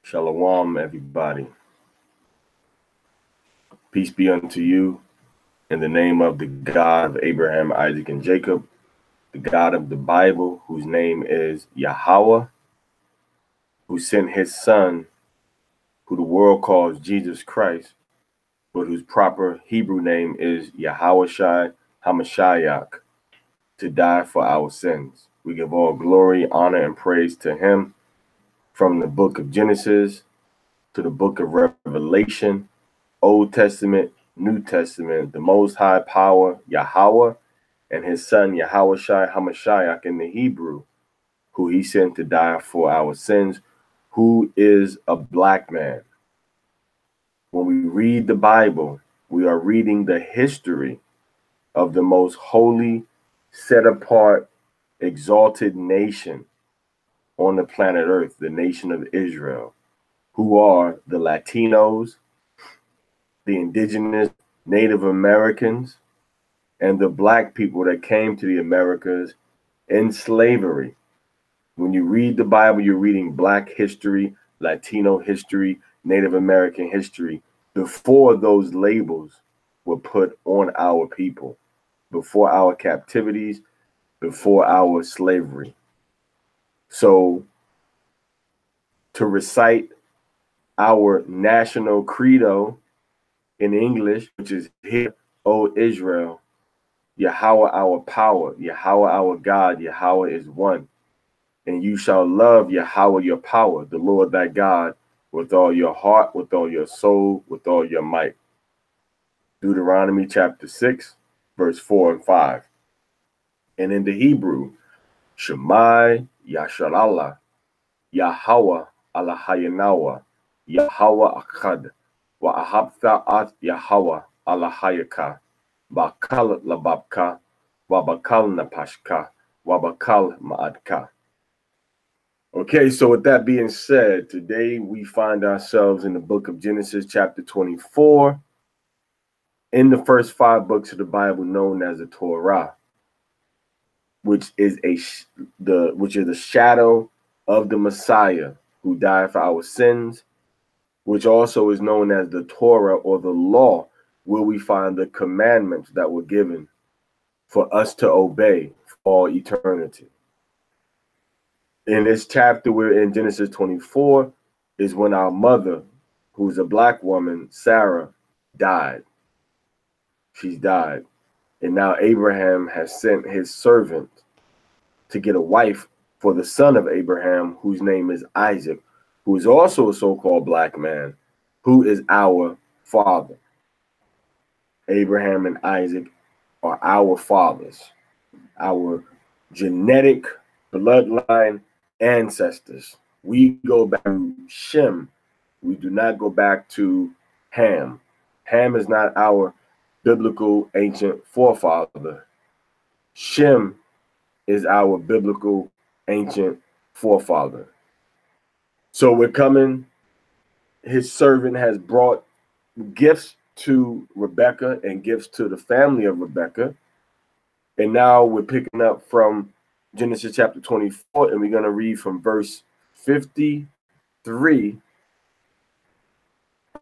Shalom, everybody. Peace be unto you in the name of the God of Abraham, Isaac, and Jacob, the God of the Bible, whose name is Yahweh, who sent his son, who the world calls Jesus Christ, but whose proper Hebrew name is Yahawashi Hamashiach, to die for our sins. We give all glory, honor, and praise to him from the book of Genesis to the book of Revelation, Old Testament, New Testament, the Most High Power, Yahweh, and his son, Yahawashi Hamashiach in the Hebrew, who he sent to die for our sins, who is a black man. When we read the Bible, we are reading the history of the most holy, set apart, exalted nation on the planet Earth, the nation of Israel, who are the Latinos, the indigenous Native Americans, and the black people that came to the Americas in slavery. When you read the Bible, you're reading black history, Latino history, Native American history, before those labels were put on our people, before our captivities, before our slavery. So to recite our national credo in English, which is "Hear, O Israel, Yahweh our power, Yahweh our God, Yahweh is one. And you shall love Yahweh your power, the Lord thy God, with all your heart, with all your soul, with all your might." Deuteronomy chapter 6, verse 4 and 5. And in the Hebrew, Shema Yasharallah, Yahweh Alahayanawa, Yahweh Akkad, Wa Ahabtha at Yahweh Alahayaka, Bakal Lababka, Wabakal Napashka, Wabakal Ma'adka. Okay, so with that being said, today we find ourselves in the book of Genesis, chapter 24, in the first 5 books of the Bible known as the Torah, which is a shadow of the Messiah who died for our sins, which also is known as the Torah or the law, where we find the commandments that were given for us to obey for all eternity. In this chapter, we're in Genesis 24, is when our mother, who's a black woman, Sarah, died. She's died. And now Abraham has sent his servant to get a wife for the son of Abraham, whose name is Isaac, who is also a so-called black man, who is our father. Abraham and Isaac are our fathers, our genetic bloodline ancestors. We go back to Shem. We do not go back to Ham. Ham is not our biblical ancient forefather. Shem is our biblical ancient forefather. So we're coming. His servant has brought gifts to Rebekah and gifts to the family of Rebekah. And now we're picking up from Genesis chapter 24, and we're going to read from verse 53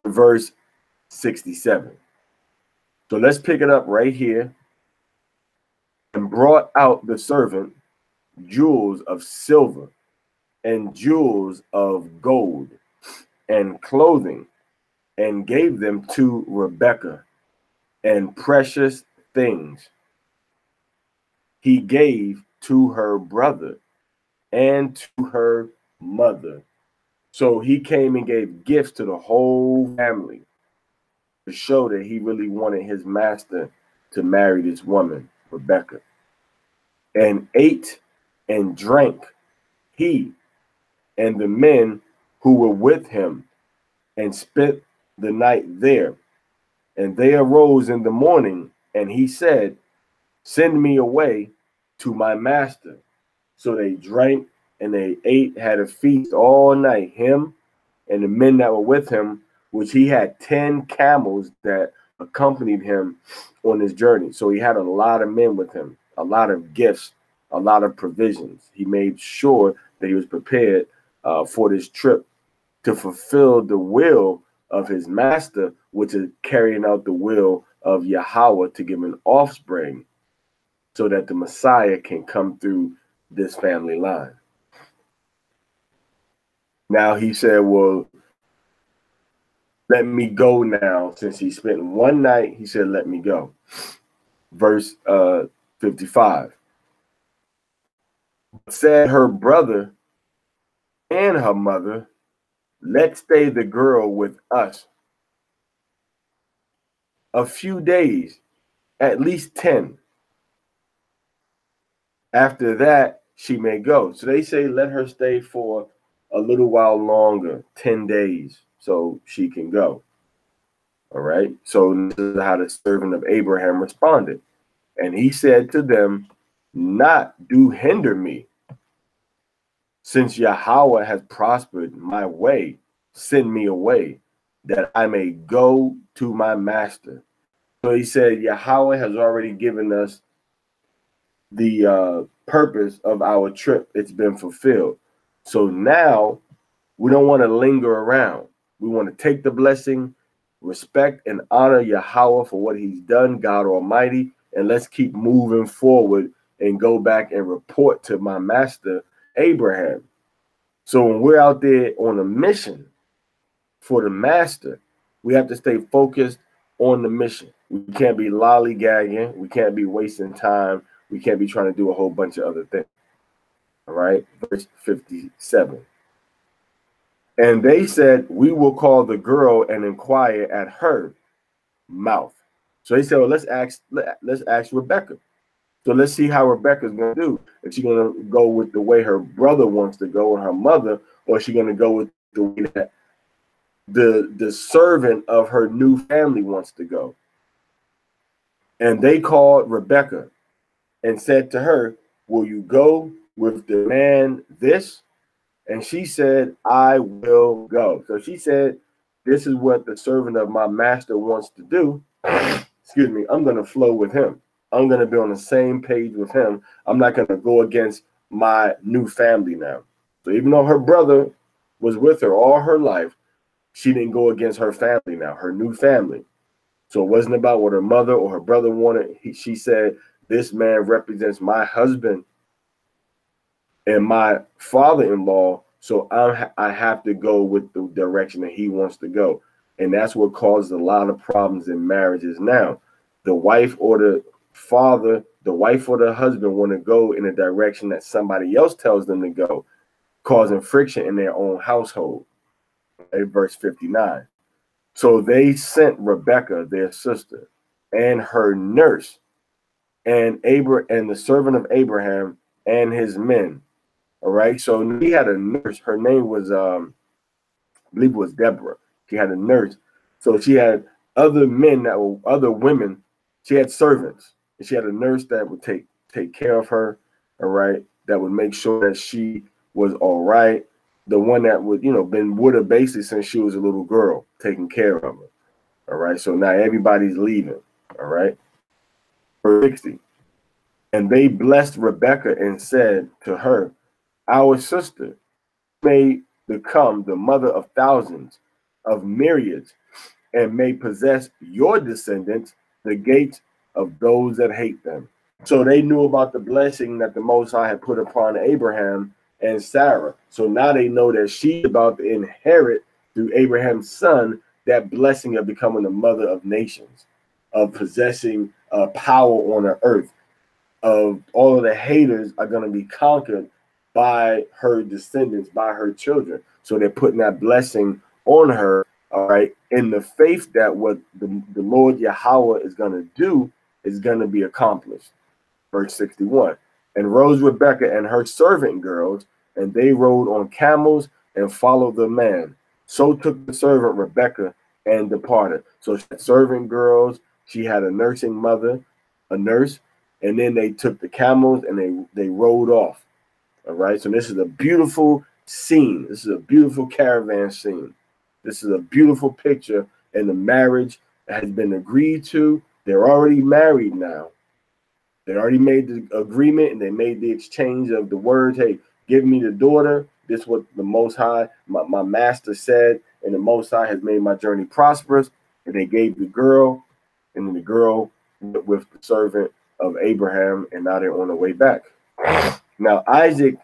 to verse 67. So let's pick it up right here. And brought out the servant jewels of silver and jewels of gold and clothing, and gave them to Rebekah, and precious things he gave to her brother and to her mother. So he came and gave gifts to the whole family to show that he really wanted his master to marry this woman, Rebekah. And ate and drank he and the men who were with him, and spent the night there. And they arose in the morning, and he said, "Send me away to my master." So they drank and they ate, had a feast all night, him and the men that were with him, which he had 10 camels that accompanied him on his journey. So he had a lot of men with him, a lot of gifts, a lot of provisions. He made sure that he was prepared for this trip to fulfill the will of his master, which is carrying out the will of Yahweh to give an offspring so that the Messiah can come through this family line. Now he said, well, let me go now. Since he spent one night, he said, let me go. Verse 55. Said her brother and her mother, let's stay the girl with us a few days, at least 10. After that, she may go. So they say, let her stay for a little while longer, 10 days, so she can go. All right. So this is how the servant of Abraham responded. And he said to them, not do hinder me. Since Yahweh has prospered my way, send me away, that I may go to my master. So he said, Yahweh has already given us the purpose of our trip. It's been fulfilled. So now we don't want to linger around. We want to take the blessing, respect and honor Yahweh for what he's done, God Almighty, and let's keep moving forward and go back and report to my master, Abraham. So when we're out there on a mission for the master, we have to stay focused on the mission. We can't be lollygagging. We can't be wasting time. We can't be trying to do a whole bunch of other things. All right, verse 57. And they said, we will call the girl and inquire at her mouth. So they said, well, let's ask Rebecca. So let's see how Rebecca's going to do. If she's going to go with the way her brother wants to go and her mother, or is she going to go with the way that the servant of her new family wants to go. And they called Rebecca and said to her, will you go with the man this? And she said, I will go. So she said, this is what the servant of my master wants to do. Excuse me, I'm going to flow with him. I'm going to be on the same page with him. I'm not going to go against my new family now. So even though her brother was with her all her life, she didn't go against her family now, her new family. So it wasn't about what her mother or her brother wanted. She said, this man represents my husband and my father-in-law, so I have to go with the direction that he wants to go. And that's what causes a lot of problems in marriages now. The wife or the father, the wife or the husband want to go in a direction that somebody else tells them to go, causing friction in their own household. Okay, verse 59. So they sent Rebecca, their sister, and her nurse, and the servant of Abraham and his men. All right. So he had a nurse. Her name was, I believe it was Deborah. She had a nurse. So she had other men that were other women. She had servants. And she had a nurse that would take care of her. All right. That would make sure that she was all right. The one that would, been with her basically since she was a little girl, taking care of her. All right. So now everybody's leaving. All right. Verse 60. And they blessed Rebekah and said to her, our sister may become the mother of thousands, of myriads, and may possess your descendants, the gates of those that hate them. So they knew about the blessing that the Most High had put upon Abraham and Sarah. So now they know that she's about to inherit through Abraham's son that blessing of becoming the mother of nations, of possessing power on the earth, of all of the haters are going to be conquered by her descendants, by her children. So they're putting that blessing on her, all right, in the faith that what the Lord Yahweh is going to do is going to be accomplished. Verse 61. And rose Rebekah and her servant girls, and they rode on camels and followed the man. So took the servant Rebekah and departed. So she had servant girls, she had a nursing mother, a nurse, and then they took the camels and they rode off. All right. So this is a beautiful scene. This is a beautiful caravan scene. This is a beautiful picture, and the marriage has been agreed to. They're already married now. They already made the agreement and they made the exchange of the words. Hey, give me the daughter This is what the Most High, my master said, and the Most High has made my journey prosperous. And they gave the girl, and then the girl went with the servant of Abraham, and now they're on their way back. Now Isaac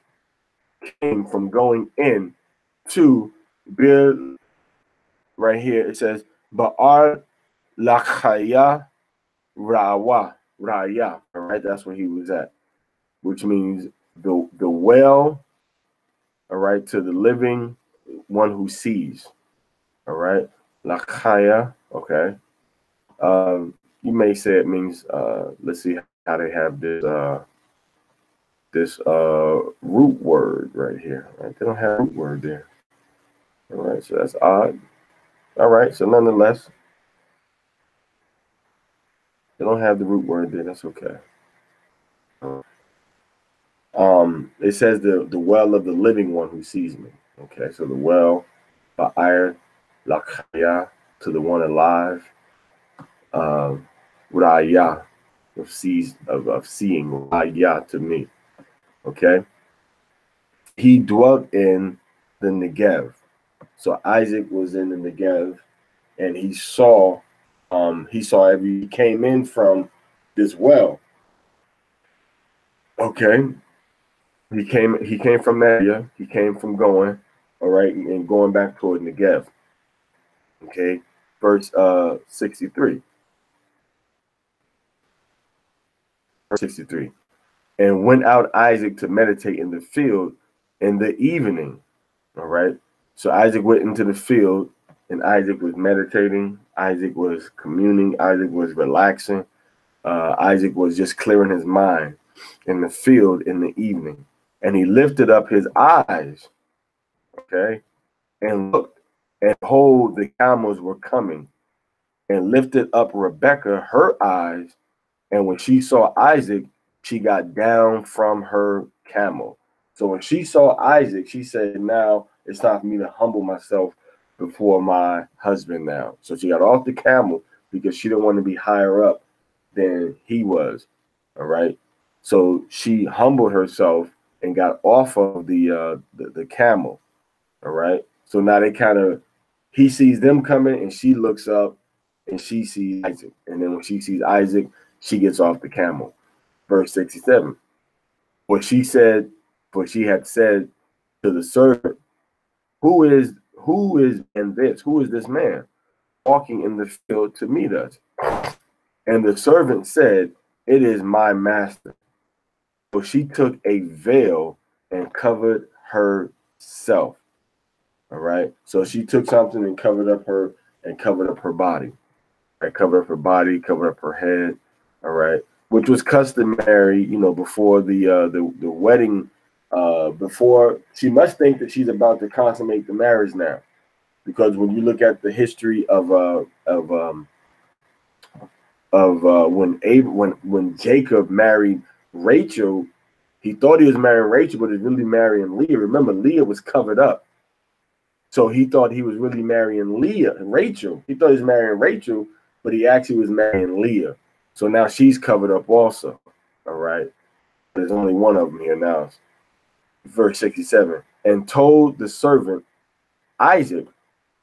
came from going in to build. Right here it says Ba'ar Lachaya Raya. All right, that's where he was at, which means the well, all right, to the living one who sees. All right, Lachaya. Okay. You may say it means let's see how they have this root word right here. Right? They don't have a root word there. All right, so that's odd. All right, so nonetheless, they don't have the root word there. That's okay. It says the well of the living one who sees me. Okay, so the well, Ba'ir Lachaya, to the one alive. Raya, of seeing, Raya to me. Okay. He dwelt in the Negev. So Isaac was in the Negev, and he came in from this well. Okay. He came from that area. He came from going, all right, and going back toward Negev. Okay. Verse 63. Verse 63. And went out Isaac to meditate in the field in the evening. All right. So Isaac went into the field, and Isaac was meditating. Isaac was communing. Isaac was relaxing. Isaac was just clearing his mind in the field in the evening. And he lifted up his eyes, okay, and looked, and behold, the camels were coming, and lifted up Rebekah her eyes. And when she saw Isaac, she got down from her camel. So when she saw Isaac, she said, now it's time for me to humble myself before my husband now. So she got off the camel because she didn't want to be higher up than he was. All right. So she humbled herself and got off of the camel. All right. So now he sees them coming, and she looks up and she sees Isaac. And then when she sees Isaac, she gets off the camel. Verse 67. For she had said to the servant, who is this man walking in the field to meet us? And the servant said, it is my master. So she took a veil and covered herself. All right. So she took something and covered up her body. Right? Covered up her body, covered up her head. All right. Which was customary, before the wedding. Before, she must think that she's about to consummate the marriage now, because when you look at the history of when Jacob married Rachel, he thought he was marrying Rachel, but he was really marrying Leah. Remember, Leah was covered up, so he thought he was really marrying Rachel. He thought he was marrying Rachel, but he actually was marrying Leah. So now she's covered up also. All right. There's only one of them here now. Verse 67. And told the servant Isaac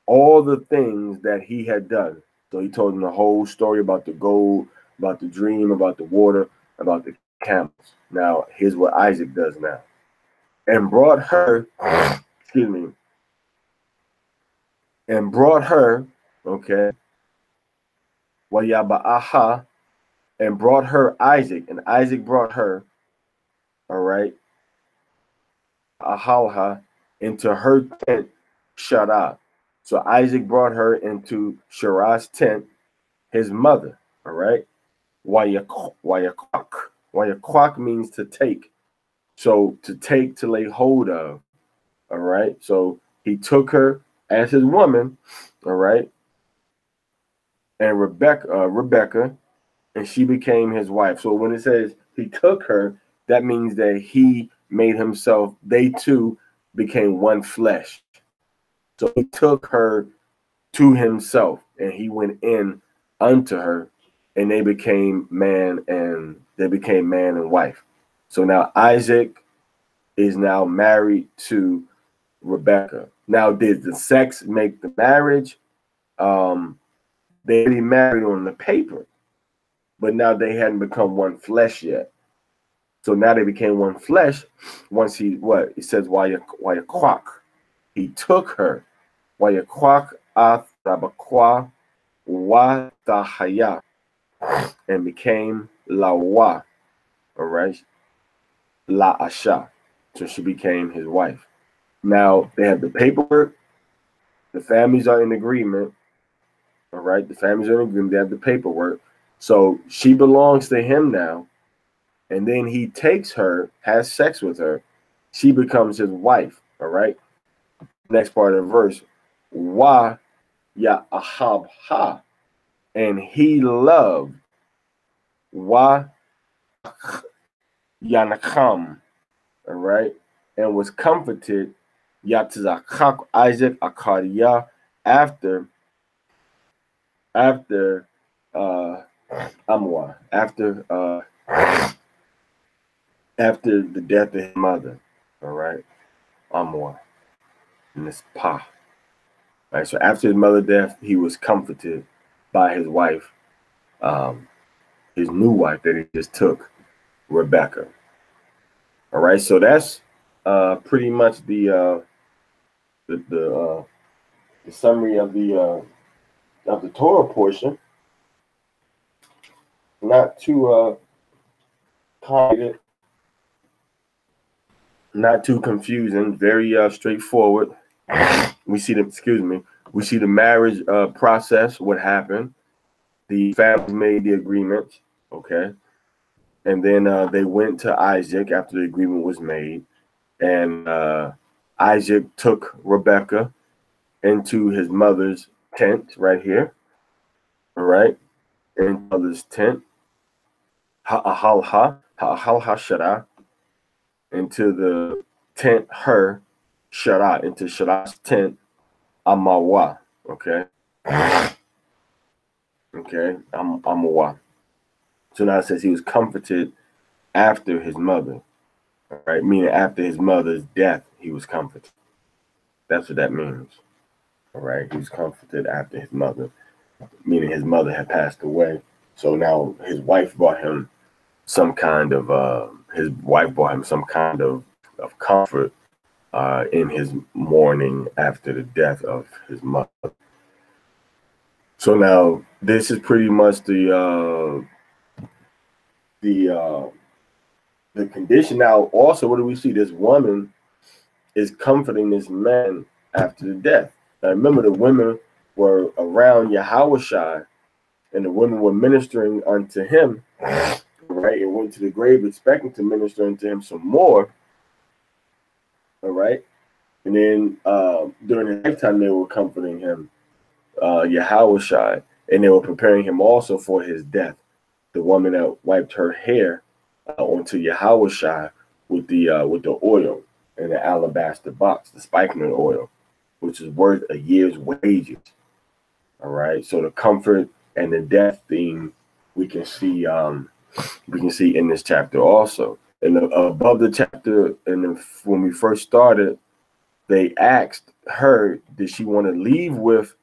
all the things that he had done. So he told him the whole story about the gold, about the dream, about the water, about the camels. Now, here's what Isaac does now. And brought her, okay, Wayaba'aha, and brought her Isaac, and Isaac brought her, all right, Ahalha, into her tent, Shara. So Isaac brought her into Shara's tent, his mother, all right. Wayakwak means to take. So to take, to lay hold of, all right. So he took her as his woman, all right, and Rebecca, and she became his wife. So when it says he took her, that means that he made himself, they two became one flesh. So he took her to himself, and he went in unto her, and they became man and wife. So now Isaac is now married to Rebecca. Now, did the sex make the marriage? They already married on the paper, but now they hadn't become one flesh yet. So now they became one flesh. Once he what it says, why you quack? He took her. Why you quack ath rabakwa wa tahaya and became lawa. All right, la asha. So she became his wife. Now they have the paperwork. The families are in agreement. All right, the families are in agreement. They have the paperwork. So she belongs to him now. And then he takes her, has sex with her. She becomes his wife. All right. Next part of the verse. Wa ya ahab ha. And he loved wa yanakam. All right. And was comforted Yatzakak Isaac Akaria after Amwa, after the death of his mother. All right. Amwa. And it's Pa. All right. So after his mother's death, he was comforted by his wife, his new wife that he just took, Rebecca. All right. So that's pretty much the summary of the Torah portion. Not too complicated, not too confusing, very straightforward. We see the marriage process, what happened. The family made the agreement, okay, and then they went to Isaac after the agreement was made, and Isaac took Rebecca into his mother's tent right here, all right, in mother's tent, ha'ahalha shara, into the tent, her shara, into Shara's tent, amawa, okay, amawa. So now it says he was comforted after his mother, all right, meaning after his mother's death, he was comforted. That's what that means, all right. He was comforted after his mother, meaning his mother had passed away. So now his wife brought him some kind of comfort in his mourning after the death of his mother. So now this is pretty much the condition. Now also, what do we see? This woman is comforting this man after the death. Now remember, the women were around Yahushua, and the women were ministering unto him, right? And went to the grave expecting to minister unto him some more. All right. And then during his lifetime, they were comforting him, Yahushua, and they were preparing him also for his death. The woman that wiped her hair onto Yahushua with the oil in the alabaster box, the spikenard oil, which is worth a year's wages. All right. So the comfort and the death theme we can see in this chapter also. And above the chapter, and when we first started, they asked her, did she want to leave with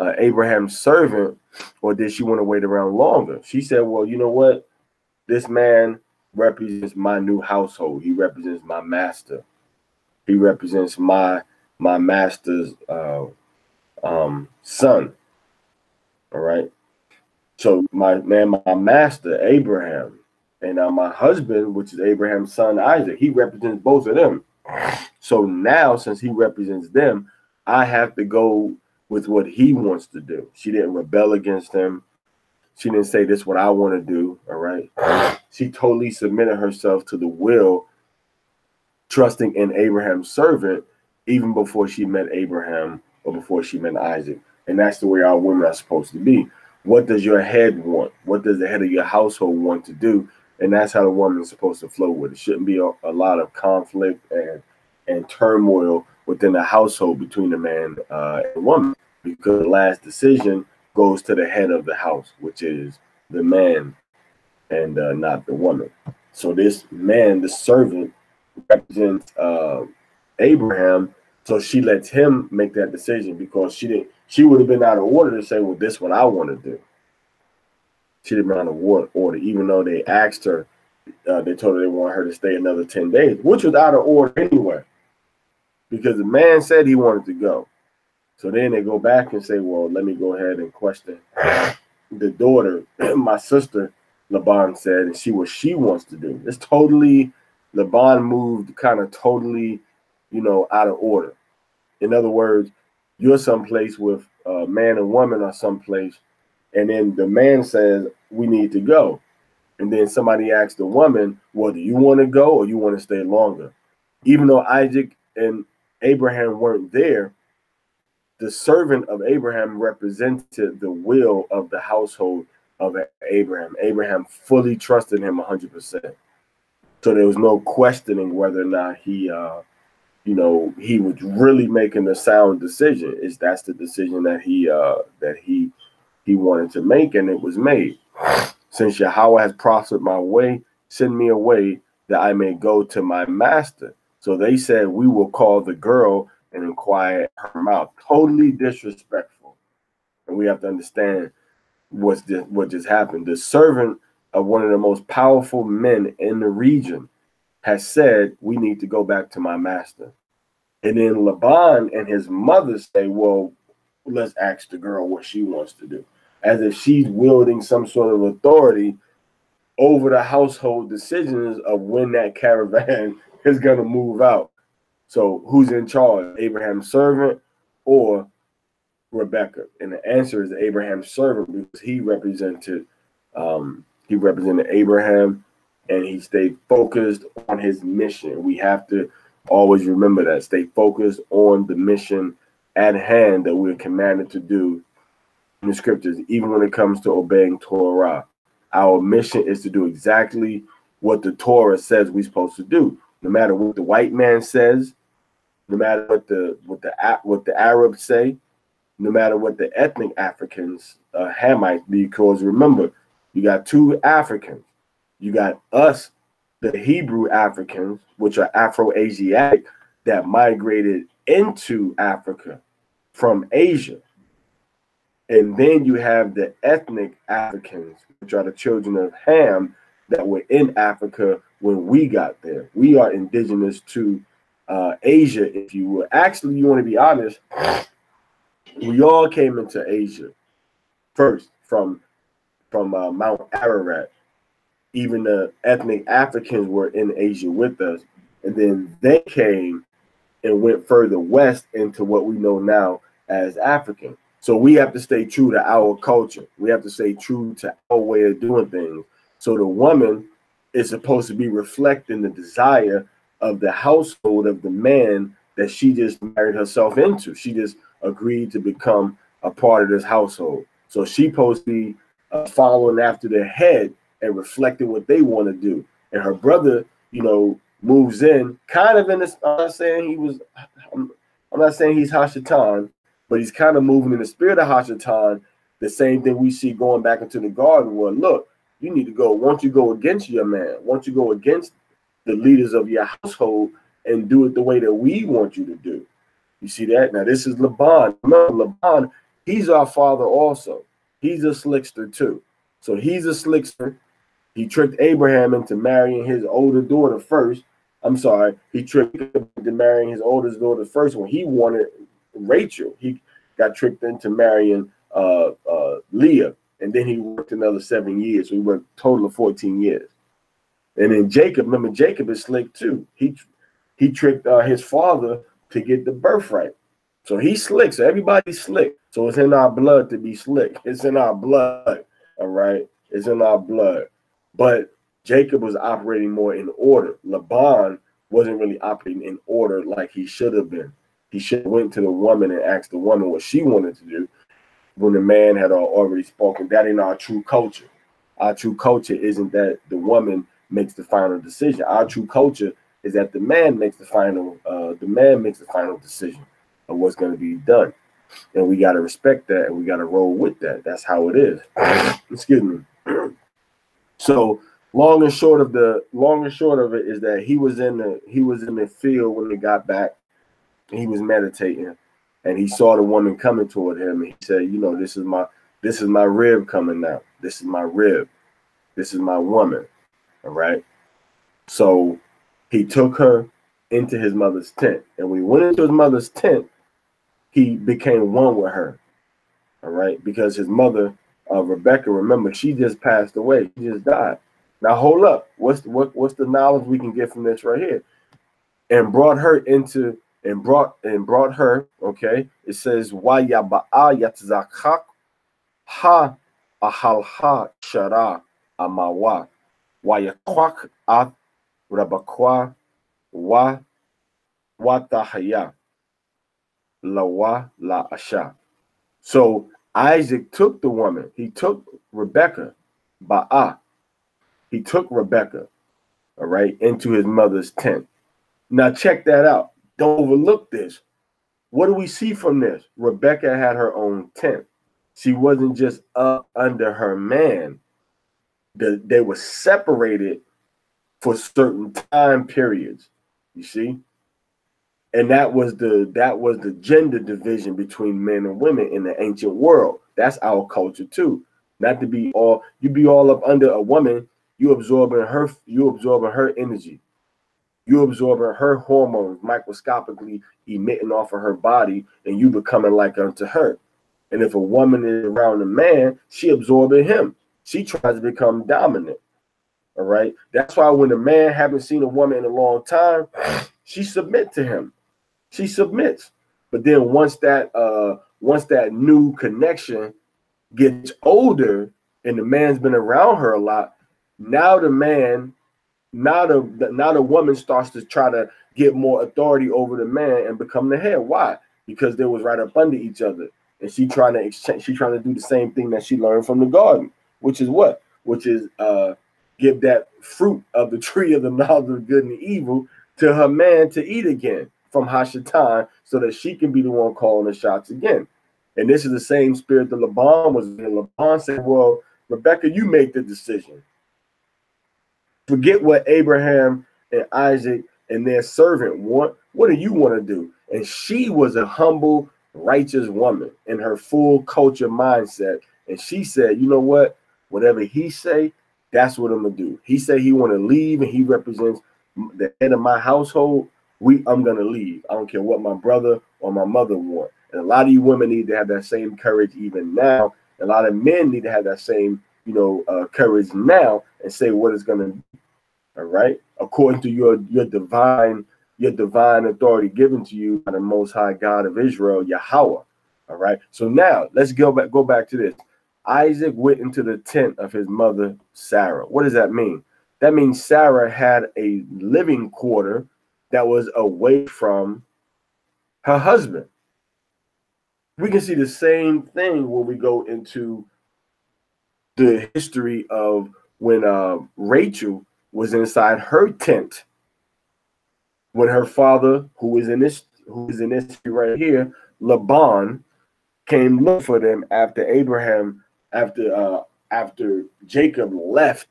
Abraham's servant, or did she want to wait around longer? She said, well, you know what? This man represents my new household. He represents my master. He represents my master's son. All right. So my master, Abraham, and my husband, which is Abraham's son, Isaac, he represents both of them. So now, since he represents them, I have to go with what he wants to do. She didn't rebel against him. She didn't say, this is what I want to do. All right. She totally submitted herself to the will, trusting in Abraham's servant, even before she met Abraham or before she met Isaac. And that's the way our women are supposed to be. What does your head want? What does the head of your household want to do? And that's how the woman is supposed to flow with it. Shouldn't be a lot of conflict and turmoil within the household between the man and the woman, because the last decision goes to the head of the house, which is the man and not the woman. So this man, the servant, represents Abraham So she lets him make that decision because she would have been out of order to say, well, this is what I want to do. She didn't been out of order, even though they asked her, they told her they want her to stay another 10 days, which was out of order anyway, because the man said he wanted to go. So then they go back and say, well, let me go ahead and question the daughter. My sister, Laban said, and see what she wants to do. It's totally, Laban moved kind of totally, out of order. In other words, you're someplace with a man and woman or someplace, and then the man says, we need to go. And then somebody asks the woman, well, do you want to go or you want to stay longer? Even though Isaac and Abraham weren't there, the servant of Abraham represented the will of the household of Abraham. Abraham fully trusted him 100%. So there was no questioning whether or not he was really making a sound decision. That's the decision that he wanted to make, and it was made. Since Yahweh has prospered my way, send me away that I may go to my master. So they said, we will call the girl and inquire her mouth. Totally disrespectful. And we have to understand what just happened. The servant of one of the most powerful men in the region has said, we need to go back to my master. And then Laban and his mother say, well, let's ask the girl what she wants to do. As if she's wielding some sort of authority over the household decisions of when that caravan is going to move out. So who's in charge, Abraham's servant or Rebecca? And the answer is Abraham's servant, because he represented Abraham, and he stayed focused on his mission. We have to always remember that. Stay focused on the mission at hand that we're commanded to do in the scriptures, even when it comes to obeying Torah. Our mission is to do exactly what the Torah says we're supposed to do. No matter what the white man says, no matter what the Arabs say, no matter what the ethnic Africans, Hamites, because remember, you got two Africans. You got us, the Hebrew Africans, which are Afro-Asiatic, that migrated into Africa from Asia. And then you have the ethnic Africans, which are the children of Ham, that were in Africa when we got there. We are indigenous to Asia, if you will. Actually, you want to be honest, we all came into Asia first from Mount Ararat. Even the ethnic Africans were in Asia with us. And then they came and went further west into what we know now as African. So we have to stay true to our culture. We have to stay true to our way of doing things. So the woman is supposed to be reflecting the desire of the household of the man that she just married herself into. She just agreed to become a part of this household. So she's supposed to be following after their head and reflecting what they want to do. And her brother, moves in kind of in this. I'm not saying he's Hashatan, but he's kind of moving in the spirit of Hashatan. The same thing we see going back into the garden. Well, look, you need to go. Once you go against your man, once you go against the leaders of your household and do it the way that we want you to do. You see that? Now, this is Laban. Remember, Laban, he's our father also. He's a slickster too. So he's a slickster. He tricked Abraham into marrying his older daughter first. He tricked him into marrying his oldest daughter first when he wanted Rachel. He got tricked into marrying Leah, and then he worked another 7 years. So he worked a total of 14 years. And then Jacob, remember, Jacob is slick too. He tricked his father to get the birthright. So he's slick. So everybody's slick. So it's in our blood to be slick. It's in our blood. All right. It's in our blood. But Jacob was operating more in order. Laban wasn't really operating in order like he should have been. He should have went to the woman and asked the woman what she wanted to do when the man had already spoken. That ain't our true culture. Our true culture isn't that the woman makes the final decision. Our true culture is that the man makes the final decision of what's going to be done. And we got to respect that, and we got to roll with that. That's how it is. Excuse me. So long and short of it is that he was in the field when they got back, He was meditating, and he saw the woman coming toward him, and he said, you know, this is my rib coming out. This is my rib. This is my woman. All right. So he took her into his mother's tent, and when he went into his mother's tent, he became one with her. All right, because his mother, Rebecca, remember, she just passed away. She just died. Now hold up. What's the knowledge we can get from this right here? And brought her into and brought her. Okay, it says wa yaba'a yatzakak ha ahalha shara amawa wa yakwak at rabakwa wa watahaya lawa la asha. So Isaac took the woman. He took Rebecca, Ba'ah. He took Rebecca, all right, into his mother's tent. Now check that out. Don't overlook this. What do we see from this? Rebecca had her own tent. She wasn't just up under her man. They were separated for certain time periods. You see? And that was the gender division between men and women in the ancient world. That's our culture too. Not to be all up under a woman, you absorbing her energy. You absorbing her hormones microscopically emitting off of her body, and you becoming like unto her. And if a woman is around a man, she absorbing him. She tries to become dominant. All right. That's why when a man haven't seen a woman in a long time, she submit to him. She submits. But then once that new connection gets older and the man's been around her a lot, now the woman starts to try to get more authority over the man and become the head. Why? Because they was right up under each other. And she's trying to do the same thing that she learned from the garden, which is what? Which is give that fruit of the tree of the knowledge of good and evil to her man to eat again from Hashatan, so that she can be the one calling the shots again. And this is the same spirit that Laban was in. Laban said, well, Rebecca, you make the decision. Forget what Abraham and Isaac and their servant want. What do you want to do? And she was a humble, righteous woman in her full culture mindset. And she said, you know what? Whatever he say, that's what I'm going to do. He said he want to leave and he represents the head of my household. I'm going to leave. I don't care what my brother or my mother want. And a lot of you women need to have that same courage even now. A lot of men need to have that same, courage now and say what it's going to be. All right. According to your divine authority given to you by the Most High God of Israel, Yahweh. All right. So now let's go back to this. Isaac went into the tent of his mother, Sarah. What does that mean? That means Sarah had a living quarter that was away from her husband. We can see the same thing when we go into the history of when Rachel was inside her tent, when her father, who is in this right here, Laban, came look for them after Jacob left,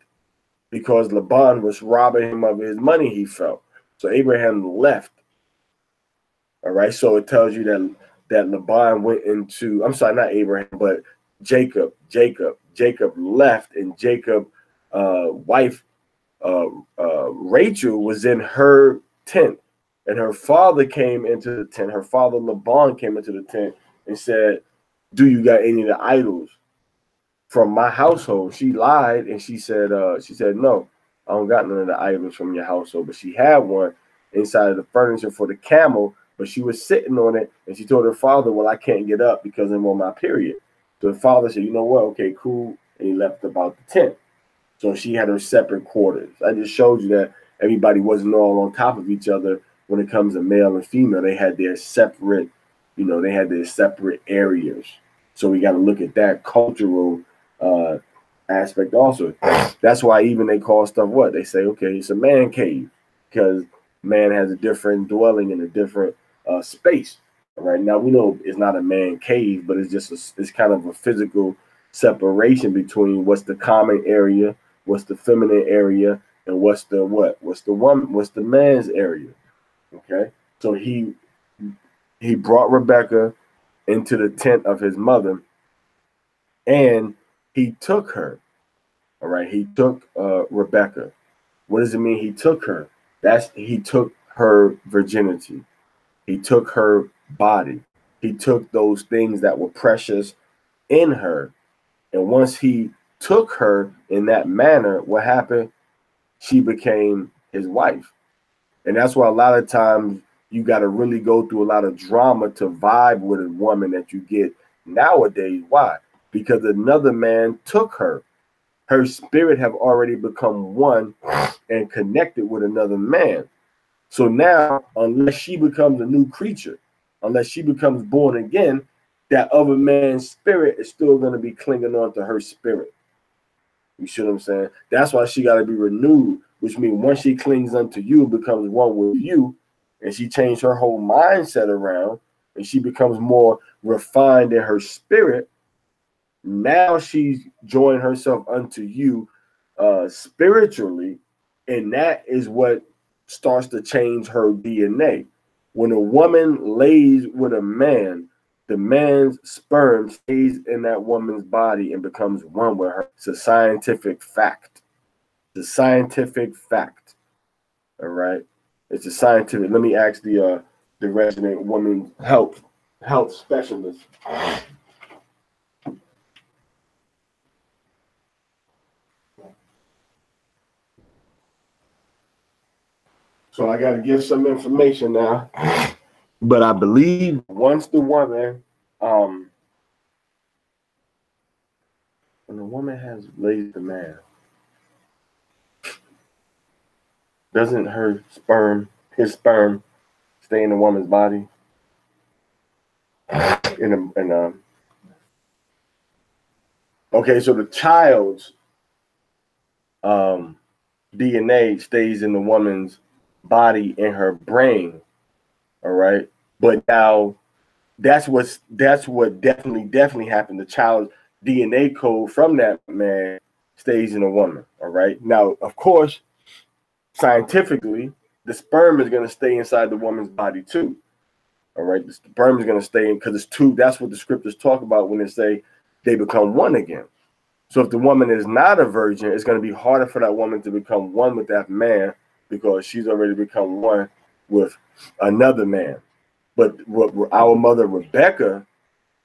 because Laban was robbing him of his money, he felt. So Abraham left. All right. So it tells you that Laban went into, I'm sorry, not Abraham, but Jacob left, and Jacob's wife, Rachel, was in her tent, and her father came into the tent. Her father, Laban, came into the tent and said, do you got any of the idols from my household? She lied, and she said, no, I don't got none of the idols from your household. But she had one inside of the furniture for the camel, but she was sitting on it, and she told her father, well, I can't get up because I'm on my period. So the father said, you know what? Okay, cool. And he left about the tent. So she had her separate quarters. I just showed you that everybody wasn't all on top of each other when it comes to male and female. They had their separate, areas. So we got to look at that cultural aspect also. That's why even they call stuff what? They say, okay, it's a man cave, because man has a different dwelling in a different space. Right now we know it's not a man cave, but it's just it's kind of a physical separation between what's the common area, what's the feminine area, and what's the man's area. Okay, so he brought Rebekah into the tent of his mother, and he took her. All right, he took Rebekah. What does it mean? He took her. He took her virginity. He took her body. He took those things that were precious in her. And once he took her in that manner, what happened? She became his wife. And that's why a lot of times you got to really go through a lot of drama to vibe with a woman that you get nowadays. Why? Because another man took her. Her spirit have already become one and connected with another man. So now, unless she becomes a new creature, unless she becomes born again, that other man's spirit is still going to be clinging on to her spirit. You see what I'm saying? That's why she got to be renewed, which means once she clings unto you, becomes one with you, and she changed her whole mindset around, and she becomes more refined in her spirit. Now she's joined herself unto you spiritually, and that is what starts to change her DNA. When a woman lays with a man, the man's sperm stays in that woman's body and becomes one with her. It's a scientific fact. It's a scientific fact. All right. It's a scientific. Let me ask the resident woman health specialist. So I got to give some information now. But I believe once the woman, when the woman has laid the man, doesn't his sperm, stay in the woman's body? Okay, so the child's DNA stays in the woman's body in her brain. All right, but now that's what definitely happened. The child's DNA code from that man stays in a woman. All right, now of course, scientifically, the sperm is going to stay inside the woman's body too. All right, the sperm is going to stay in because it's two. That's what the scriptures talk about when they say they become one again. So if the woman is not a virgin, it's going to be harder for that woman to become one with that man because she's already become one with another man. But our mother Rebecca,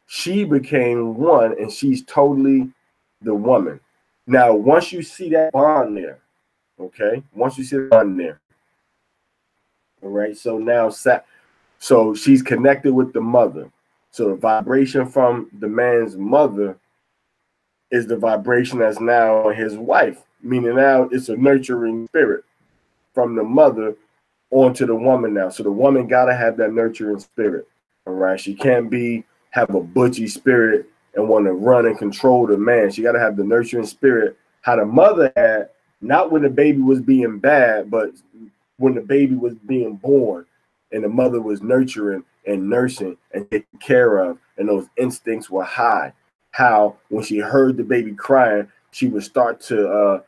she became one, and she's totally the woman. Now, once you see that bond there, okay, once you see the bond there, all right. So now, so she's connected with the mother. So the vibration from the man's mother is the vibration that's now his wife, meaning now it's a nurturing spirit from the mother onto the woman now. So the woman gotta have that nurturing spirit. All right. She can't have a butchy spirit and want to run and control the man. She gotta have the nurturing spirit, how the mother had, not when the baby was being bad, but when the baby was being born and the mother was nurturing and nursing and taking care of, and those instincts were high. How when she heard the baby crying, she would start to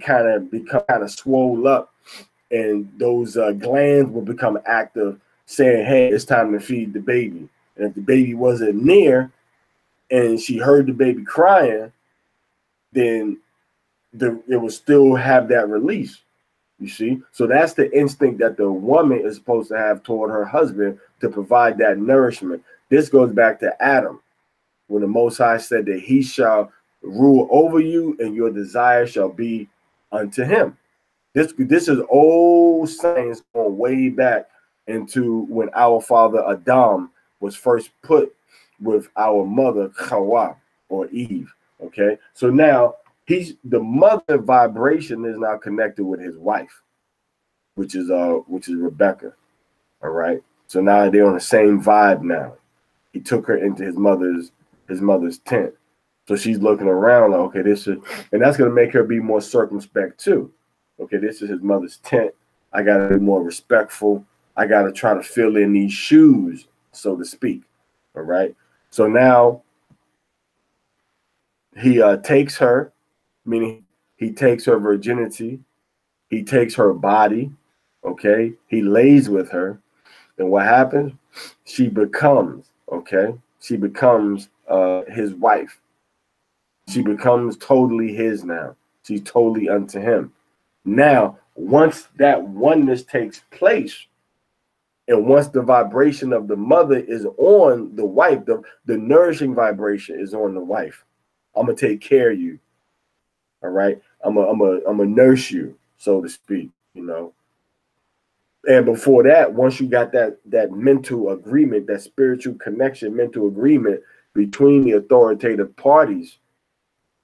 kind of become kind of swole up, and those glands would become active, saying, hey, it's time to feed the baby. And if the baby wasn't near and she heard the baby crying, then it would still have that release. You see? So that's the instinct that the woman is supposed to have toward her husband to provide that nourishment. This goes back to Adam, when the Most High said that he shall rule over you and your desire shall be unto him. This is old science going way back into when our father Adam was first put with our mother Hawa or Eve. Okay, so now the mother vibration is now connected with his wife, which is Rebecca. All right, so now they're on the same vibe now. He took her into his mother's tent, so she's looking around like, okay, and that's gonna make her be more circumspect too. Okay, this is his mother's tent. I got to be more respectful. I got to try to fill in these shoes, so to speak. All right. So now he takes her, meaning he takes her virginity. He takes her body. Okay. He lays with her. And what happens? She becomes, okay? She becomes his wife. She becomes totally his now. She's totally unto him. Now, once that oneness takes place, and once the vibration of the mother is on the wife, the nourishing vibration is on the wife. I'm gonna take care of you. All right. I'm gonna nurse you, so to speak, you know. And before that, once you got that mental agreement, that spiritual connection, mental agreement between the authoritative parties,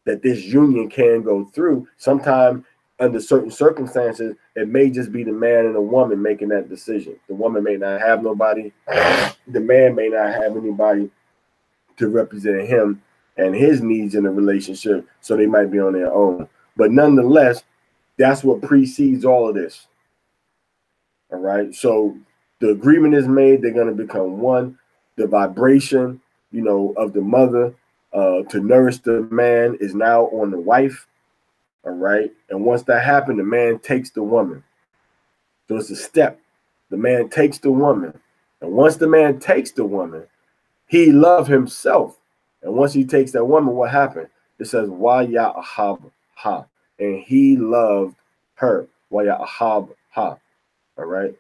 that this union can go through. Sometimes, under certain circumstances, it may just be the man and the woman making that decision. The woman may not have nobody. The man may not have anybody to represent him and his needs in a relationship, so they might be on their own. But nonetheless, that's what precedes all of this. All right. So the agreement is made. They're going to become one. The vibration, you know, of the mother to nourish the man is now on the wife. All right. And once that happens, the man takes the woman. So it's a step. The man takes the woman. And once the man takes the woman, he loves himself. And once he takes that woman, what happened? It says, Waya ahab ha. And he loved her. Waya ahab ha. All right.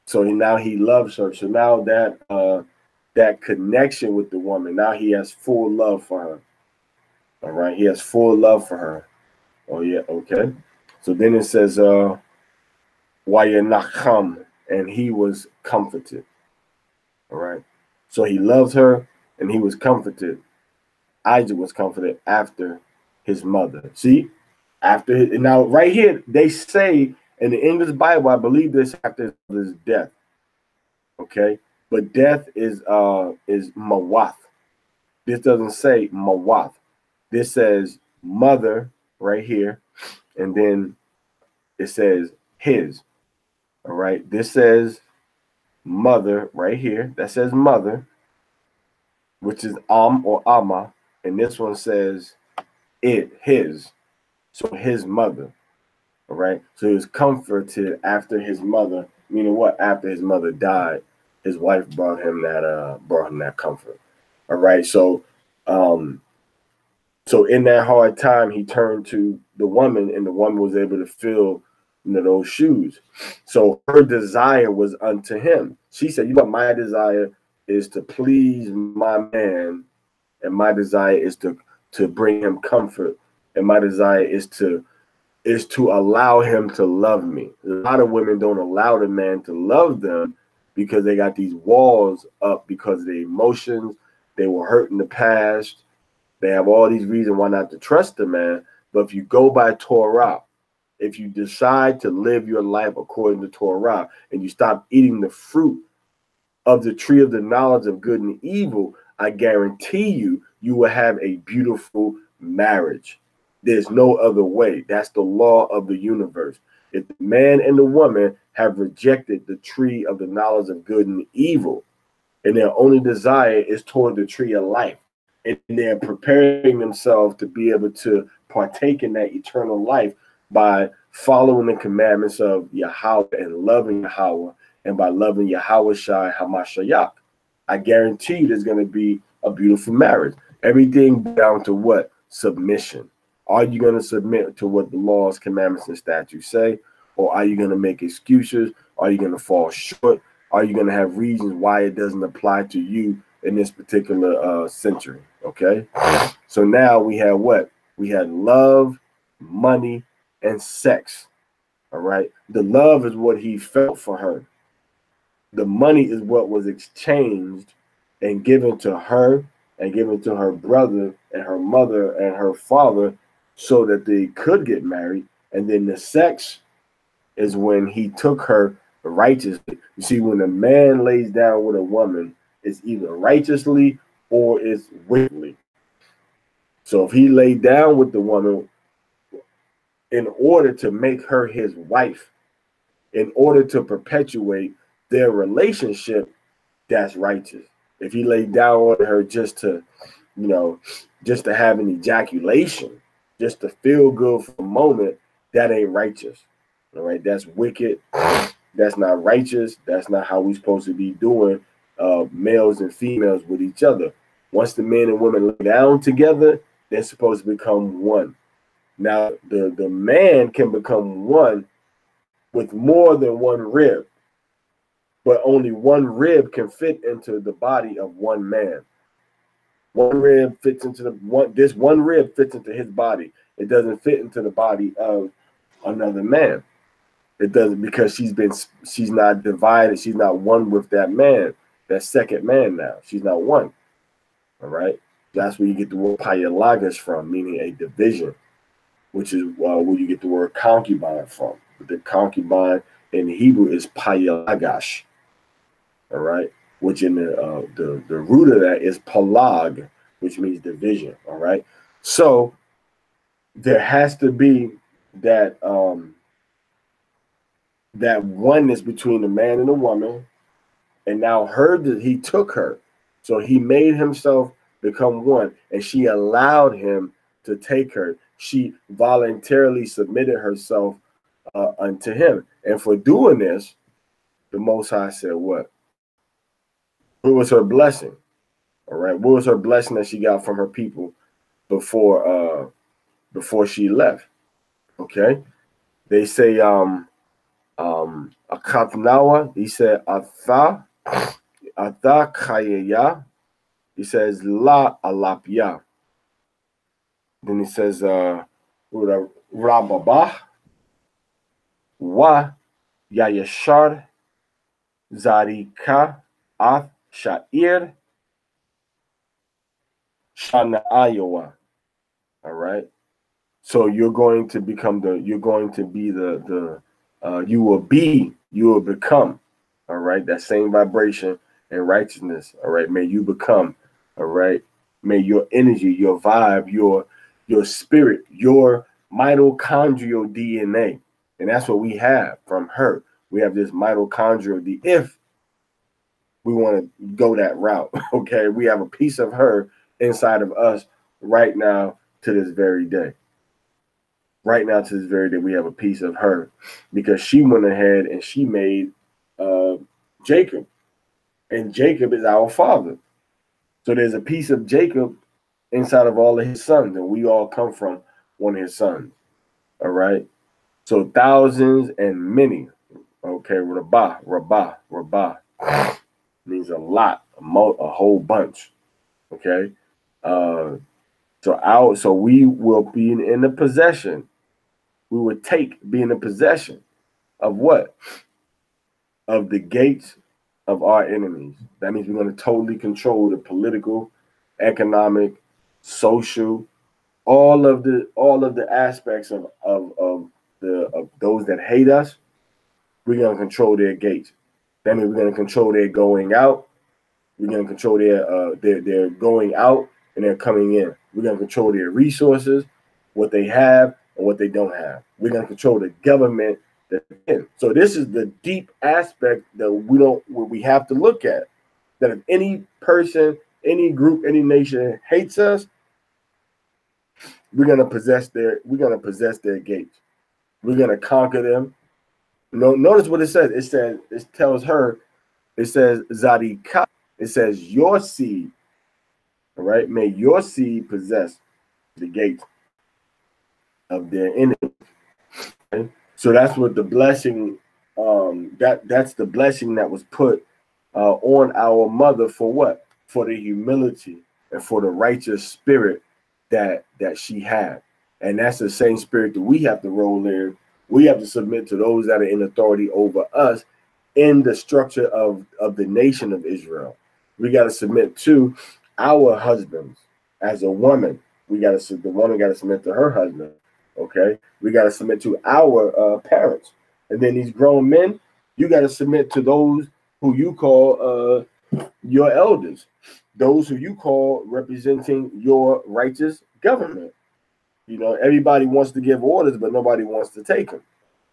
So now he loves her. So now that connection with the woman, now he has full love for her. All right. He has full love for her. Oh, yeah. Okay. So then it says, Wayanacham, and he was comforted. All right. So he loved her and he was comforted. Isaac was comforted after his mother. See, after his, now right here, they say in the English Bible, I believe this after his death. Okay. But death is mawath. This doesn't say mawath. This says mother right here. And then it says his. All right. This says mother right here. That says mother, which is or ama. And this one says his. So his mother. All right. So he was comforted after his mother, meaning what? After his mother died, his wife brought him that comfort. All right. So so in that hard time, he turned to the woman, and the woman was able to fill, you know, those shoes. So her desire was unto him. She said, you know, my desire is to please my man, and my desire is to bring him comfort, and my desire is to allow him to love me. A lot of women don't allow the man to love them because they got these walls up because of their emotions. They were hurt in the past. They have all these reasons why not to trust the man. But if you go by Torah, if you decide to live your life according to Torah, and you stop eating the fruit of the tree of the knowledge of good and evil, I guarantee you, you will have a beautiful marriage. There's no other way. That's the law of the universe. If the man and the woman have rejected the tree of the knowledge of good and evil, and their only desire is toward the tree of life, and they're preparing themselves to be able to partake in that eternal life by following the commandments of Yahweh and loving Yahweh, and by loving Yahweh Shai Hamashayak, I guarantee there's going to be a beautiful marriage. Everything down to what? Submission. Are you going to submit to what the laws, commandments, and statutes say? Or are you going to make excuses? Are you going to fall short? Are you going to have reasons why it doesn't apply to you in this particular century? Okay. So now we have what? We had love, money, and sex. All right. The love is what he felt for her. The money is what was exchanged and given to her and given to her brother and her mother and her father so that they could get married. And then the sex is when he took her righteously. You see, when a man lays down with a woman, it's either righteously or it's wickedly. So if he laid down with the woman in order to make her his wife, in order to perpetuate their relationship, that's righteous. If he laid down on her just to, you know, just to have an ejaculation, just to feel good for a moment, that ain't righteous. All right, that's wicked. That's not righteous. That's not how we're supposed to be doing, males and females with each other. Once the men and women lay down together, they're supposed to become one. Now, the man can become one with more than one rib, but only one rib can fit into the body of one man. One rib fits into the one. This one rib fits into his body. It doesn't fit into the body of another man. It doesn't, because she's not divided. She's not one with that man, that second man. Now she's not one. All right. That's where you get the word payalagas from, meaning a division, which is where you get the word concubine from. The concubine in Hebrew is payalagash. All right, which in the root of that is palag, which means division. All right, so there has to be that that oneness between the man and the woman, and now he took her, so he made himself become one, and she allowed him to take her. She voluntarily submitted herself unto him, and for doing this, the Most High said, "What? What was her blessing?" All right, what was her blessing that she got from her people before she left? Okay, they say akatnawa. He said atha chayei. He says la alapia. Then he says rababah wa yayashar zarika ath sha'ir shana Iowa. All right. So you're going to become you will become, all right, that same vibration and righteousness. All right. May you become, all right. May your energy, your vibe, your spirit, your mitochondrial DNA. And that's what we have from her. We have this mitochondrial DNA. If we want to go that route, okay, we have a piece of her inside of us right now to this very day. Right now to this very day, we have a piece of her because she went ahead and she made Jacob. And Jacob is our father. So there's a piece of Jacob inside of all of his sons, and we all come from one of his sons. All right. So thousands and many. Okay, Rabbah means a lot, a whole bunch. Okay. So we will be in the possession. We would be in the possession of what? Of the gates of our enemies. That means we're going to totally control the political, economic, social, all of the aspects of those that hate us. We're going to control their gates. That means we're going to control their going out. We're going to control their going out and they're coming in. We're going to control their resources, what they have and what they don't have. We're going to control the government that they're in. So this is the deep aspect that we have to look at. That if any person, any group, any nation hates us, we're going to possess their gates. We're going to conquer them. Notice what it says. It tells her, it says Zadika. It says your seed. All right, may your seed possess the gate of their enemy. Okay? So that's what the blessing. That's the blessing that was put on our mother for what? For the humility and for the righteous spirit that she had, and that's the same spirit that we have to roll in. We have to submit to those that are in authority over us in the structure of the nation of Israel. We got to submit to our husbands. As a woman, the woman got to submit to her husband. Okay, we got to submit to our parents, and then these grown men, you got to submit to those who you call your elders, those who you call representing your righteous government. You know, everybody wants to give orders, but nobody wants to take them.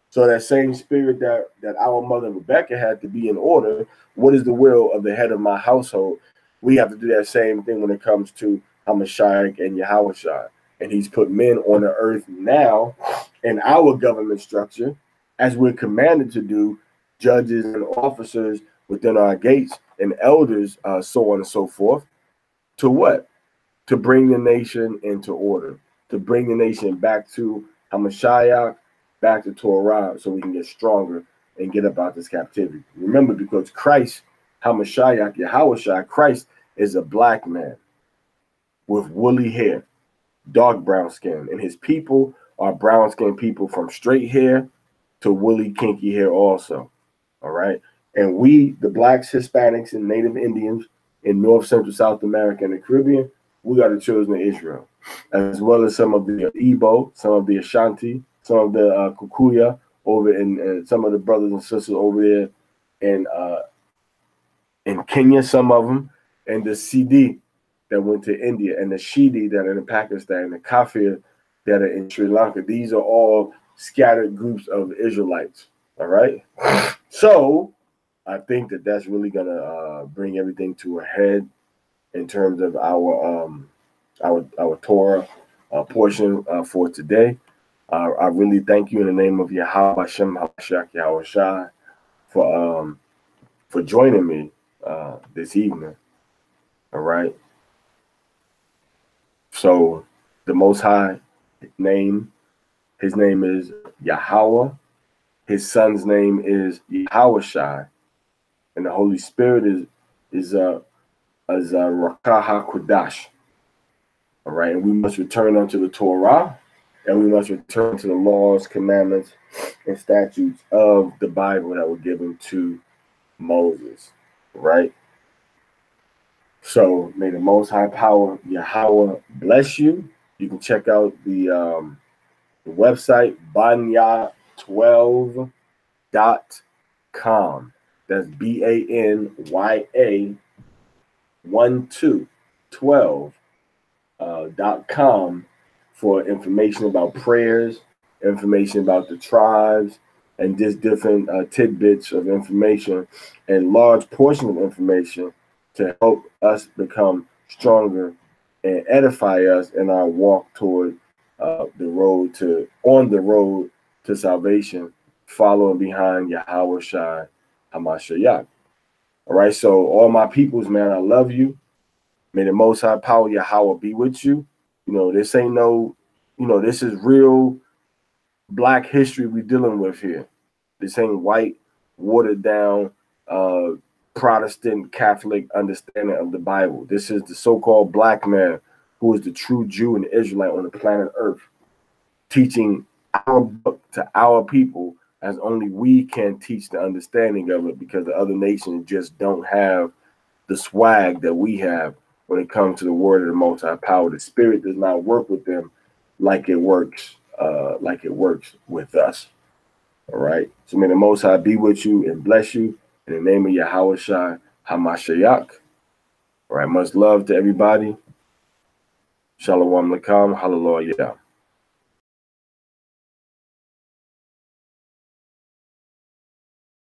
So that same spirit that our mother Rebecca had to be in order. What is the will of the head of my household? We have to do that same thing when it comes to Hamashiach and Yahushua. And he's put men on the earth now in our government structure, as we're commanded to do, judges and officers within our gates and elders, so on and so forth. To what? To bring the nation into order, to bring the nation back to Hamashiach, back to Torah, so we can get stronger and get up out this captivity. Remember, because Christ, Hamashiach, Yahushua, Christ is a black man with woolly hair, dark brown skin, and his people are brown skinned people from straight hair to woolly kinky hair also. All right. And we, the blacks, Hispanics, and Native Indians in North, Central, South America, and the Caribbean, we are the children of Israel, as well as some of the Igbo, some of the Ashanti, some of the Kukuya over in some of the brothers and sisters over there in Kenya, some of them, and the CD that went to India, and the Shidi that are in Pakistan, and the Kafir that are in Sri Lanka. These are all scattered groups of Israelites. All right. So I think that that's really gonna bring everything to a head in terms of our Torah portion for today. I really thank you in the name of Yahweh Hashem Habashak Yahweh Shai for joining me this evening. All right. So the Most High name, his name is Yahweh. His son's name is Yahweh Shai, and the Holy Spirit is Rakah HaKodash. All right, and we must return unto the Torah, and we must return to the laws, commandments, and statutes of the Bible that were given to Moses. Right. So may the Most High Power Yahweh bless you. You can check out the website banya12.com. That's BANYA 12.com for information about prayers, information about the tribes, and just different tidbits of information and large portion of information to help us become stronger and edify us in our walk toward on the road to salvation, following behind Yahweh Shai Hamashiach. All right, so all my peoples, man, I love you. May the Most High Power Yahweh be with you. You know, this ain't no, this is real black history we dealing with here. This ain't white, watered down, Protestant Catholic understanding of the Bible. This is the so-called black man who is the true Jew and Israelite on the planet Earth, teaching our book to our people as only we can teach the understanding of it, because the other nations just don't have the swag that we have when it comes to the word of the Most High Power. The Spirit does not work with them like it works with us. All right. So may the Most High be with you and bless you in the name of Yahweh Shai Hamashiach. All right. Much love to everybody. Shalom Lakam. Hallelujah.